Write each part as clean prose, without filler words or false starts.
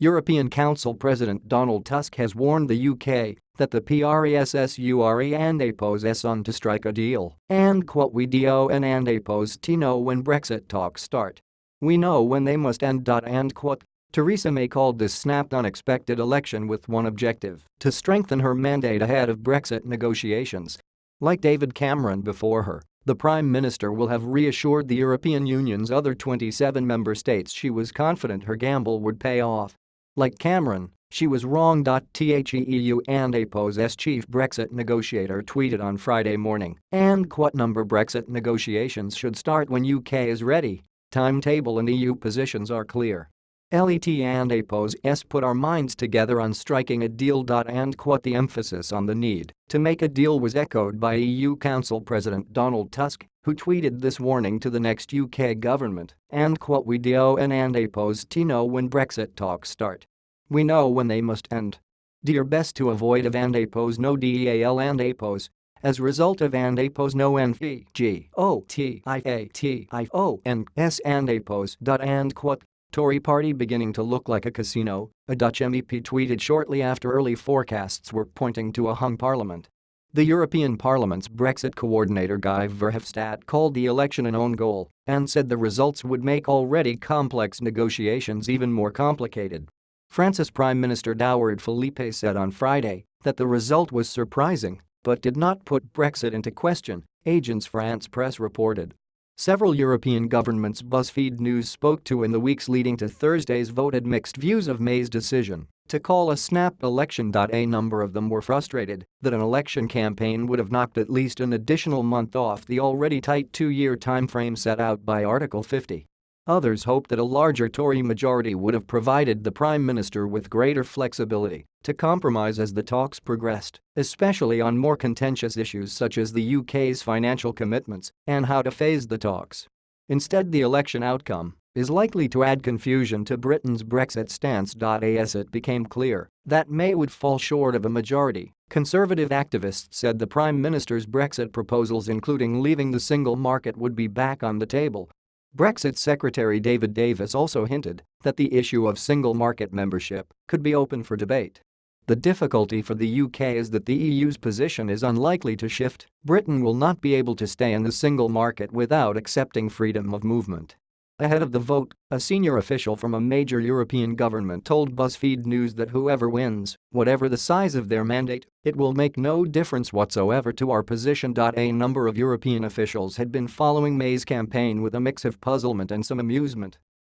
European Council President Donald Tusk has warned the UK that the PRESSURE and APOS on to strike a deal, and quote, "We don and APOS to know when Brexit talks start. We know when they must end." And quote. Theresa May called this snap unexpected election with one objective: to strengthen her mandate ahead of Brexit negotiations. Like David Cameron before her, the Prime Minister will have reassured the European Union's other 27 member states she was confident her gamble would pay off. Like Cameron, she was wrong. THEEU and APOS chief Brexit negotiator tweeted on Friday morning, and quote, "Number Brexit negotiations should start when UK is ready. Timetable and EU positions are clear. LET and APOS put our minds together on striking a deal." And quote, the emphasis on the need to make a deal was echoed by EU Council President Donald Tusk, who tweeted this warning to the next UK government, and quote, "We don and APOS to know when Brexit talks start. We know when they must end. Do your best to avoid of and APOS no deal and APOS. As a result of and APOS no NVGOTIATIONS and APOS." And quote. Tory party beginning to look like a casino, a Dutch MEP tweeted shortly after early forecasts were pointing to a hung parliament. The European Parliament's Brexit coordinator Guy Verhofstadt called the election an own goal and said the results would make already complex negotiations even more complicated. France's Prime Minister Edouard Philippe said on Friday that the result was surprising but did not put Brexit into question, Agence France Presse reported. Several European governments BuzzFeed News spoke to in the weeks leading to Thursday's vote had mixed views of May's decision to call a snap election. A number of them were frustrated that an election campaign would have knocked at least an additional month off the already tight two-year timeframe set out by Article 50. Others hoped that a larger Tory majority would have provided the Prime Minister with greater flexibility to compromise as the talks progressed, especially on more contentious issues such as the UK's financial commitments and how to phase the talks. Instead, the election outcome is likely to add confusion to Britain's Brexit stance. As it became clear that May would fall short of a majority, Conservative activists said the Prime Minister's Brexit proposals, including leaving the single market, would be back on the table. Brexit Secretary David Davis also hinted that the issue of single market membership could be open for debate. The difficulty for the UK is that the EU's position is unlikely to shift. Britain will not be able to stay in the single market without accepting freedom of movement. Ahead of the vote, a senior official from a major European government told BuzzFeed News that whoever wins, whatever the size of their mandate, it will make no difference whatsoever to our position. A number of European officials had been following May's campaign with a mix of puzzlement and some amusement.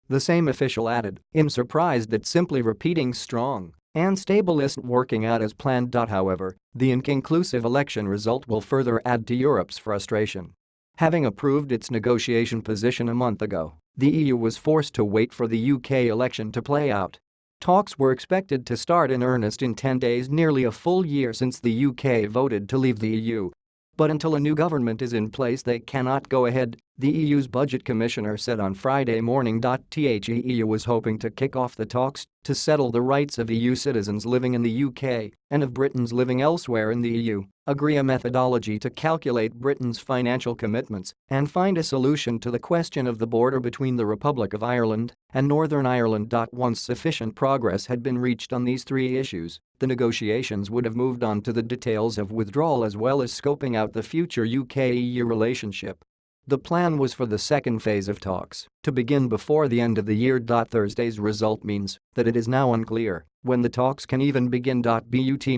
The same official added, "I'm surprised that simply repeating strong and stable isn't working out as planned." However, the inconclusive election result will further add to Europe's frustration. Having approved its negotiation position a month ago, the EU was forced to wait for the UK election to play out. Talks were expected to start in earnest in 10 days, nearly a full year since the UK voted to leave the EU. But until a new government is in place, they cannot go ahead, the EU's budget commissioner said on Friday morning. The EU was hoping to kick off the talks to settle the rights of EU citizens living in the UK and of Britons living elsewhere in the EU, agree a methodology to calculate Britain's financial commitments, and find a solution to the question of the border between the Republic of Ireland and Northern Ireland. Once sufficient progress had been reached on these three issues, the negotiations would have moved on to the details of withdrawal as well as scoping out the future UK-EU relationship. The plan was for the second phase of talks to begin before the end of the year. Thursday's result means that it is now unclear when the talks can even begin. But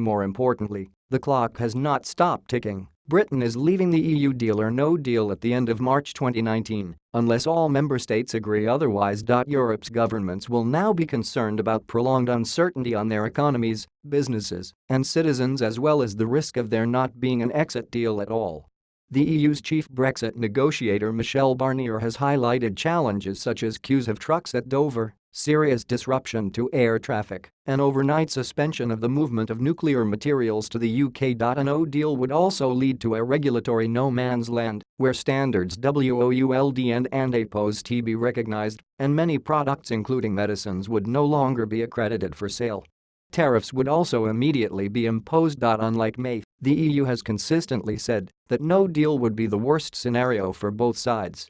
more importantly, the clock has not stopped ticking. Britain is leaving the EU, deal or no deal, at the end of March 2019, unless all member states agree otherwise. Europe's governments will now be concerned about prolonged uncertainty on their economies, businesses, and citizens, as well as the risk of there not being an exit deal at all. The EU's chief Brexit negotiator Michel Barnier has highlighted challenges such as queues of trucks at Dover, serious disruption to air traffic, and overnight suspension of the movement of nuclear materials to the UK. A no deal would also lead to a regulatory no man's land where standards WOULD and APOS to be recognized, and many products including medicines would no longer be accredited for sale. Tariffs would also immediately be imposed. Unlike May, the EU has consistently said that no deal would be the worst scenario for both sides.